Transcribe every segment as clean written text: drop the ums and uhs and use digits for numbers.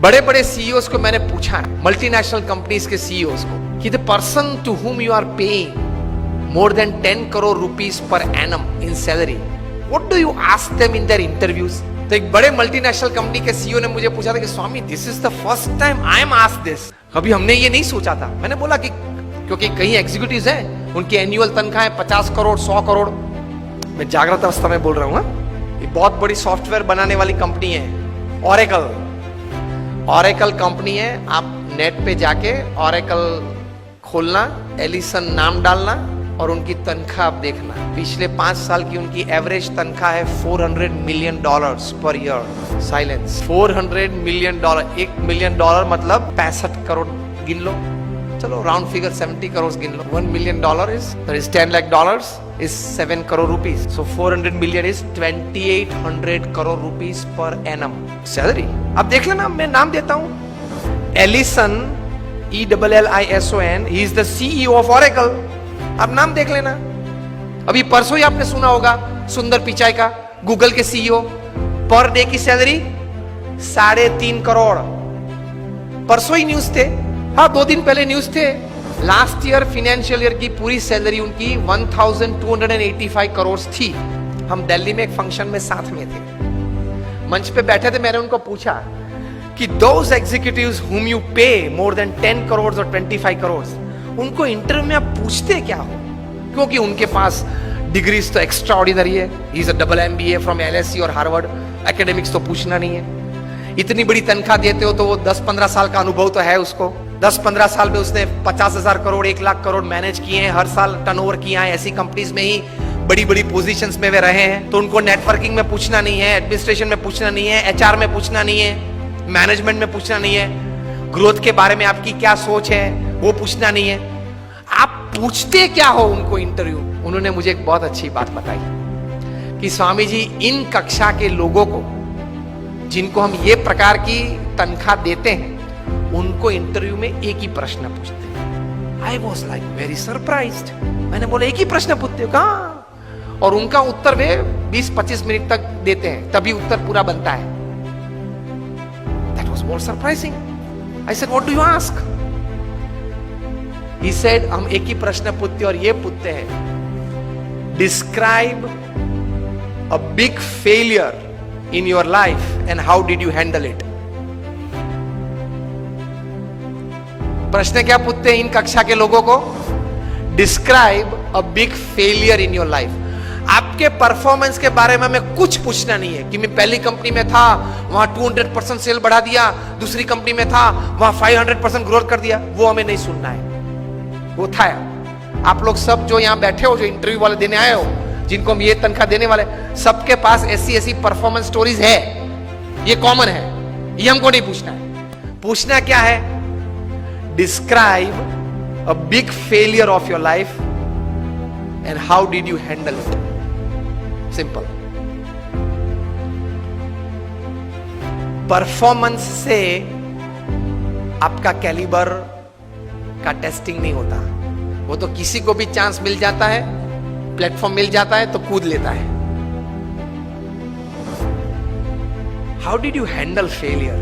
बड़े बड़े सीईओज को मैंने पूछा, मल्टीनेशनल कंपनीज के सीईओज को, कि the person to whom you are paying more than 10 crore rupees per annum in salary, what do you ask them in their interviews? तो एक बड़े मल्टीनेशनल कंपनी के सीईओ ने मुझे पूछा था कि Swami this is the first time I am asked this, कभी हमने ये नहीं सोचा था। मैंने बोला कि क्योंकि कई एग्जीक्यूटिव्स हैं, उनकी एनुअल तनख्वाह है 50 करोड़ 100 करोड़। मैं जागृत अवस्था में बोल रहा हूँ। ये बहुत बड़ी सॉफ्टवेयर बनाने वाली कंपनी है, ऑरेकल कंपनी है। आप नेट पे जाके ऑरेकल खोलना, एलिसन नाम डालना और उनकी तनख्वाह आप देखना। पिछले 5 साल की उनकी एवरेज तनख्वाह है $400 million per year. Silence. $400 million, $1 million मतलब 65 करोड़ गिन लो, चलो राउंड फिगर 70 करोड़ गिन लो। $1 million is $10 lakh is 7 crore rupees. So 400 million is 2800 crore rupees per annum salary. अब देख लेना, मैं नाम देता हूं, Allison, ELLISON, he is the CEO of Oracle। अब नाम देख लेना। अभी परसों ही आपने सुना होगा सुंदर पिचाई का, गूगल के सीईओ, पर डे की सैलरी 3.5 करोड़। परसों ही न्यूज थे, हाँ 2 दिन पहले न्यूज थे। लास्ट ईयर फाइनेंशियल ईयर की पूरी सैलरी उनकी 1285 करोड़ थी। हम दिल्ली में एक फंक्शन में साथ में थे, मंच पे बैठे थे। मैंने उनको पूछा कि दोज एग्जीक्यूटिव्स हुम यू पे मोर देन 10 करोड़ और 25 करोड़, उनको इंटरव्यू में आप पूछते क्या हो? क्योंकि उनके पास डिग्रीज तो एक्स्ट्रा ऑर्डिनरी है। He is a double MBA from LSE और हार्वर्ड। एकेडमिक्स तो पूछना नहीं है। इतनी बड़ी तनख्वाह देते हो तो वो 10-15 साल का अनुभव तो है उसको। 10-15 साल में उसने 50,000 करोड़ 1 लाख करोड़ मैनेज किए हैं, हर साल टर्नओवर किया है। ऐसी कंपनीज में ही बड़ी बड़ी पोजीशंस में वे रहे हैं। तो उनको नेटवर्किंग में पूछना नहीं है, एडमिनिस्ट्रेशन में पूछना नहीं है, HR में पूछना नहीं है, मैनेजमेंट में पूछना नहीं है, ग्रोथ के बारे में आपकी क्या सोच है वो पूछना नहीं है। आप पूछते क्या हो उनको इंटरव्यू? उन्होंने मुझे एक बहुत अच्छी बात बताई कि स्वामी जी, इन कक्षा के लोगों को जिनको हम ये प्रकार की तनख्वाह देते हैं, उनको इंटरव्यू में एक ही प्रश्न पूछते हैं। I was like very surprised. मैंने बोला एक ही प्रश्न पूछते हो? कहाँ? और उनका उत्तर वे 20-25 मिनट तक देते हैं, तभी उत्तर पूरा बनता है। That was more surprising. I said what do you ask? He said, हम एक ही प्रश्न पूछते और ये पूछते हैं, describe a big failure in your life and how did you handle it. प्रश्न क्या पूछते हैं इन कक्षा के लोगों को? Describe a big failure in your life. आपके परफॉर्मेंस के बारे में हमें कुछ पूछना नहीं है कि मैं पहली कंपनी में था, वहां 200% सेल बढ़ा दिया, दूसरी कंपनी में था, वहां 500% ग्रोथ कर दिया। वो हमें नहीं सुनना है। वो था आप लोग सब जो यहां बैठे हो, जो इंटरव्यू वाले देने आए हो, जिनको हम ये तनख्वाह देने वाले, सबके पास ऐसी परफॉर्मेंस स्टोरीज है, ये कॉमन है, ये हमको नहीं पूछना है। पूछना क्या है? Describe a big failure of your life and how did you handle it. Simple. Performance से आपका कैलिबर का टेस्टिंग नहीं होता। वो तो किसी को भी चांस मिल जाता है, प्लेटफॉर्म मिल जाता है तो कूद लेता है। How did you handle failure?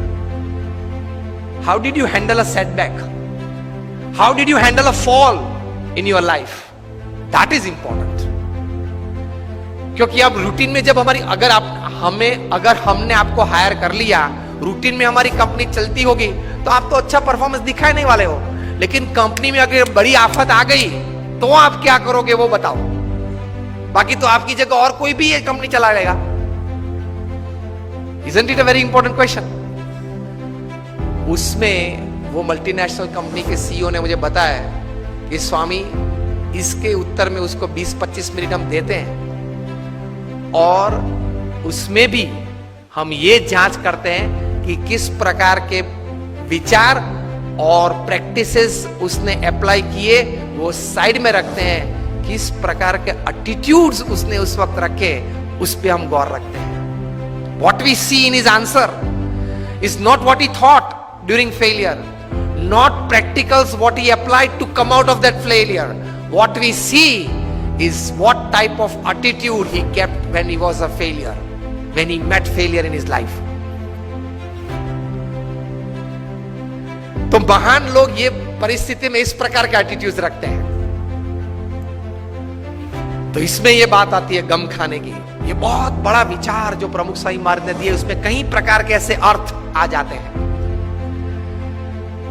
How did you handle a setback? How did you handle a fall in your life? That is important. क्योंकि अब रूटीन में जब हमारी अगर हमने आपको हायर कर लिया, रूटीन में हमारी कंपनी चलती होगी, तो आप तो अच्छा परफॉर्मेंस दिखाई नहीं वाले हो। लेकिन कंपनी में अगर बड़ी आफत आ गई तो आप क्या करोगे वो बताओ। बाकी तो आपकी जगह और कोई भी ये कंपनी चला लेगा। Isn't it a very important question? उसमें वो मल्टीनेशनल कंपनी के सीईओ ने मुझे बताया कि स्वामी, इसके उत्तर में उसको 20-25 मिनट हम देते हैं और उसमें भी हम ये जांच करते हैं कि किस प्रकार के विचार और प्रैक्टिसेस उसने अप्लाई किए, वो साइड में रखते हैं। किस प्रकार के एटीट्यूड्स उसने उस वक्त रखे, उस पे हम गौर रखते हैं। What we see in his answer is not what he thought during failure, not practicals what he applied to come out of that failure. What we see is what type of attitude he kept when he was a failure, when he met failure in his life. तो महान लोग ये परिस्थिति में इस प्रकार के attitude रखते हैं। तो इसमें ये बात आती है गम खाने की। ये बहुत बड़ा विचार जो प्रमुख स्वामी महाराज ने दिए, उसमें कई प्रकार के ऐसे अर्थ आ जाते हैं।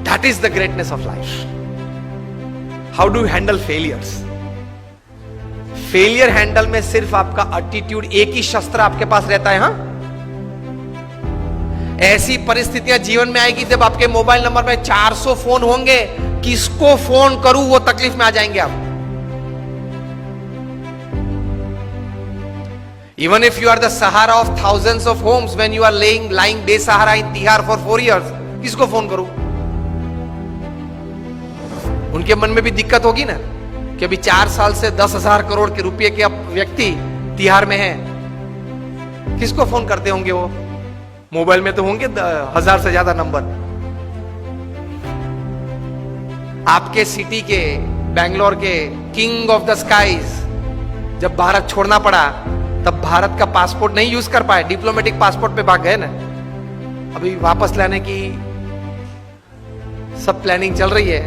That is the greatness of life. How do you handle failures? Failure handle में सिर्फ आपका एटीट्यूड, एक ही शस्त्र आपके पास रहता है। हां, ऐसी परिस्थितियां जीवन में आएगी जब आपके मोबाइल नंबर में 400 फोन होंगे, किसको फोन करूं वो तकलीफ में आ जाएंगे आप। Even if you are the Sahara of thousands of homes, when you are lying बेसहारा in Tihar for 4 years, किसको फोन करूं? उनके मन में भी दिक्कत होगी ना कि अभी 4 साल से 10,000 करोड़ के रुपए के व्यक्ति तिहाड़ में हैं, किसको फोन करते होंगे वो? मोबाइल में तो होंगे 1000 से ज्यादा नंबर। आपके सिटी के, बेंगलोर के किंग ऑफ द स्काईज जब भारत छोड़ना पड़ा, तब भारत का पासपोर्ट नहीं यूज कर पाए, डिप्लोमेटिक पासपोर्ट पे भाग गए ना। अभी वापस लाने की सब प्लानिंग चल रही है,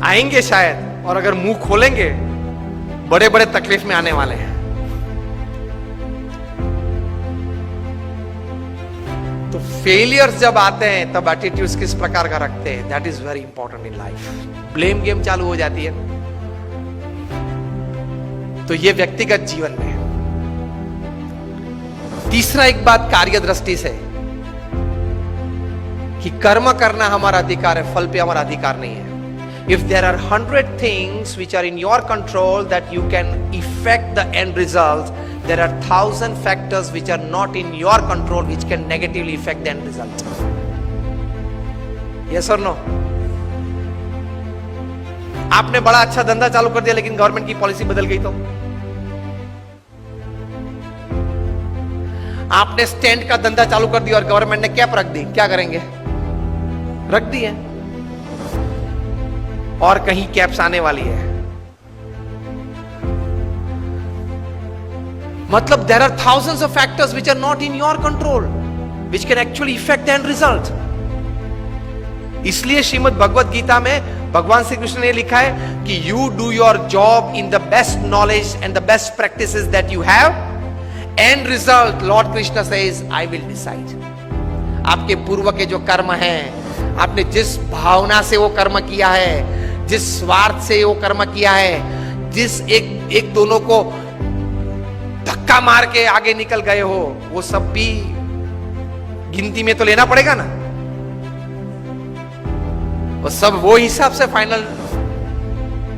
आएंगे शायद, और अगर मुंह खोलेंगे बड़े बड़े तकलीफ में आने वाले हैं। तो फेलियर्स जब आते हैं तब एटीट्यूड्स किस प्रकार का रखते हैं, that is very important in life. Blame game चालू हो जाती है। तो ये व्यक्तिगत जीवन में है। तीसरा एक बात कार्य दृष्टि से कि कर्म करना हमारा अधिकार है, फल पे हमारा अधिकार नहीं है। If there are 100 things which are in your control that you can effect the end result, there are 1000 factors which are not in your control which can negatively effect the end result. Yes और no? आपने बड़ा अच्छा धंधा चालू कर दिया लेकिन government की पॉलिसी बदल गई तो? आपने स्टैंड का धंधा चालू कर दिया और गवर्नमेंट ने कैप रख दी, क्या करेंगे? रख दी है, और कहीं कैप्स आने वाली है। मतलब there are thousands of factors which are not in your control which can actually affect the end result। इसलिए श्रीमद् भगवत गीता में भगवान श्री कृष्ण ने लिखा है कि you do your job in the best knowledge and the best practices that you have, and result Lord Krishna says I will decide. आपके पूर्व के जो कर्म हैं, आपने जिस भावना से वो कर्म किया है, जिस स्वार्थ से वो कर्म किया है, जिस एक दोनों को धक्का मार के आगे निकल गए हो, वो सब भी गिनती में तो लेना पड़ेगा ना। वो सब वो हिसाब से फाइनल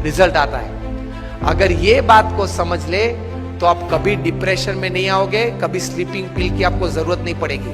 रिजल्ट आता है। अगर ये बात को समझ ले तो आप कभी डिप्रेशन में नहीं आओगे, कभी स्लीपिंग पिल की आपको जरूरत नहीं पड़ेगी।